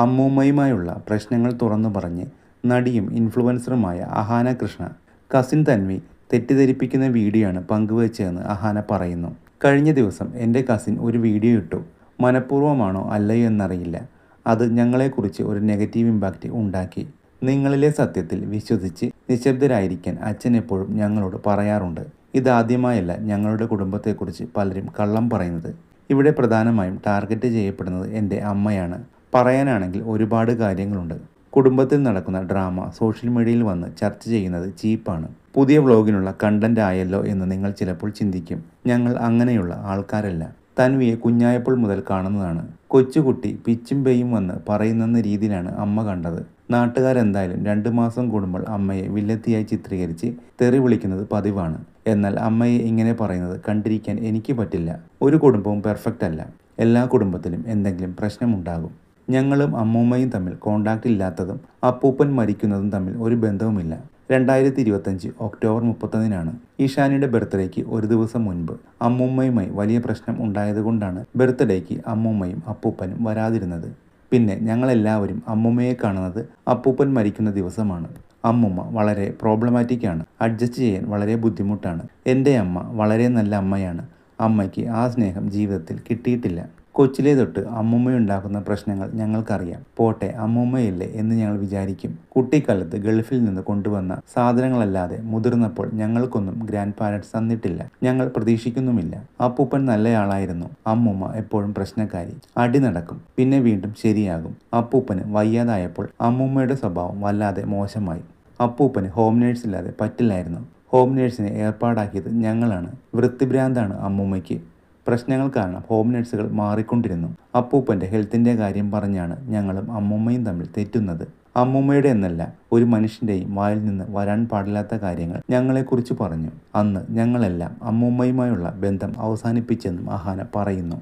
അമ്മൂമ്മയുമായുള്ള പ്രശ്നങ്ങൾ തുറന്നു പറഞ്ഞ് നടിയും ഇൻഫ്ലുവൻസറുമായ അഹാന കൃഷ്ണ കസിൻ തൻവി തെറ്റിദ്ധരിപ്പിക്കുന്ന വീഡിയോ ആണ് പങ്കുവച്ചതെന്ന് അഹാന പറയുന്നു. കഴിഞ്ഞ ദിവസം എൻ്റെ കസിൻ ഒരു വീഡിയോ ഇട്ടു. മനഃപൂർവ്വമാണോ അല്ലയോ എന്നറിയില്ല. അത് ഞങ്ങളെക്കുറിച്ച് ഒരു നെഗറ്റീവ് ഇമ്പാക്റ്റ് ഉണ്ടാക്കി. നിങ്ങളിലെ സത്യത്തിൽ വിശ്വസിച്ച് നിശബ്ദരായിരിക്കാൻ അച്ഛൻ എപ്പോഴും ഞങ്ങളോട് പറയാറുണ്ട്. ഇതാദ്യമായല്ല ഞങ്ങളുടെ കുടുംബത്തെക്കുറിച്ച് പലരും കള്ളം പറയുന്നത്. ഇവിടെ പ്രധാനമായും ടാർഗറ്റ് ചെയ്യപ്പെടുന്നത് എൻ്റെ അമ്മയാണ്. പറയാനാണെങ്കിൽ ഒരുപാട് കാര്യങ്ങളുണ്ട്. കുടുംബത്തിൽ നടക്കുന്ന ഡ്രാമ സോഷ്യൽ മീഡിയയിൽ വന്ന് ചർച്ച ചെയ്യുന്നത് ചീപ്പാണ്. പുതിയ വ്ളോഗിനുള്ള കണ്ടന്റ് ആയല്ലോ എന്ന് നിങ്ങൾ ചിലപ്പോൾ ചിന്തിക്കും. ഞങ്ങൾ അങ്ങനെയുള്ള ആൾക്കാരല്ല. തൻവിയെ കുഞ്ഞായപ്പോൾ മുതൽ കാണുന്നതാണ്. കൊച്ചുകുട്ടി പിച്ചും പേയും വന്ന് പറയുന്നെന്ന രീതിയിലാണ് അമ്മ കണ്ടത്. നാട്ടുകാരെന്തായാലും 2 മാസം കൂടുമ്പോൾ അമ്മയെ വില്ലത്തിയായി ചിത്രീകരിച്ച് തെറി വിളിക്കുന്നത് പതിവാണ്. എന്നാൽ അമ്മയെ ഇങ്ങനെ പറയുന്നത് കണ്ടിരിക്കാൻ എനിക്ക് പറ്റില്ല. ഒരു കുടുംബവും പെർഫെക്റ്റ് അല്ല. എല്ലാ കുടുംബത്തിലും എന്തെങ്കിലും പ്രശ്നമുണ്ടാകും. ഞങ്ങളും അമ്മൂമ്മയും തമ്മിൽ കോണ്ടാക്റ്റ് ഇല്ലാത്തതും അപ്പൂപ്പൻ മരിക്കുന്നതും തമ്മിൽ ഒരു ബന്ധവുമില്ല. 2025 ഒക്ടോബർ 31-നാണ് ഇഷാനിയുടെ ബർത്ത്ഡേക്ക് ഒരു ദിവസം മുൻപ് അമ്മൂമ്മയുമായി വലിയ പ്രശ്നം ഉണ്ടായതുകൊണ്ടാണ് ബർത്ത്ഡേക്ക് അമ്മൂമ്മയും അപ്പൂപ്പനും വരാതിരുന്നത്. പിന്നെ ഞങ്ങളെല്ലാവരും അമ്മൂമ്മയെ കാണുന്നത് അപ്പൂപ്പൻ മരിക്കുന്ന ദിവസമാണ്. അമ്മൂമ്മ വളരെ പ്രോബ്ലമാറ്റിക് ആണ്. അഡ്ജസ്റ്റ് ചെയ്യാൻ വളരെ ബുദ്ധിമുട്ടാണ്. എൻ്റെ അമ്മ വളരെ നല്ല അമ്മയാണ്. അമ്മയ്ക്ക് ആ സ്നേഹം ജീവിതത്തിൽ കിട്ടിയിട്ടില്ല. കൊച്ചിലെ തൊട്ട് അമ്മൂമ്മയുണ്ടാക്കുന്ന പ്രശ്നങ്ങൾ ഞങ്ങൾക്കറിയാം. പോട്ടെ, അമ്മൂമ്മയല്ലേ എന്ന് ഞങ്ങൾ വിചാരിക്കും. കുട്ടിക്കാലത്ത് ഗൾഫിൽ നിന്ന് കൊണ്ടുവന്ന സാധനങ്ങളല്ലാതെ മുതിർന്നപ്പോൾ ഞങ്ങൾക്കൊന്നും ഗ്രാൻഡ് പാരൻസ് തന്നിട്ടില്ല. ഞങ്ങൾ പ്രതീക്ഷിക്കുന്നുമില്ല. അപ്പൂപ്പൻ നല്ലയാളായിരുന്നു. അമ്മൂമ്മ എപ്പോഴും പ്രശ്നക്കാരി. അടി നടക്കും, പിന്നെ വീണ്ടും ശരിയാകും. അപ്പൂപ്പന് വയ്യാതായപ്പോൾ അമ്മൂമ്മയുടെ സ്വഭാവം വല്ലാതെ മോശമായി. അപ്പൂപ്പന് ഹോം നേഴ്സ് ഇല്ലാതെ പറ്റില്ലായിരുന്നു. ഹോം നേഴ്സിനെ ഏർപ്പാടാക്കിയത് ഞങ്ങളാണ്. വൃത്തിഭ്രാന്താണ് അമ്മൂമ്മയ്ക്ക്. പ്രശ്നങ്ങൾ കാരണം ഹോം നേഴ്സുകൾ മാറിക്കൊണ്ടിരുന്നു. അപ്പൂപ്പൻ്റെ ഹെൽത്തിൻ്റെ കാര്യം പറഞ്ഞാണ് ഞങ്ങളും അമ്മൂമ്മയും തമ്മിൽ തെറ്റുന്നത്. അമ്മൂമ്മയുടെ എന്നല്ല, ഒരു മനുഷ്യൻ്റെയും വായിൽ നിന്ന് വരാൻ പാടില്ലാത്ത കാര്യങ്ങൾ ഞങ്ങളെക്കുറിച്ച് പറഞ്ഞു. അന്ന് ഞങ്ങളെല്ലാം അമ്മൂമ്മയുമായുള്ള ബന്ധം അവസാനിപ്പിച്ചെന്നും അഹാന പറയുന്നു.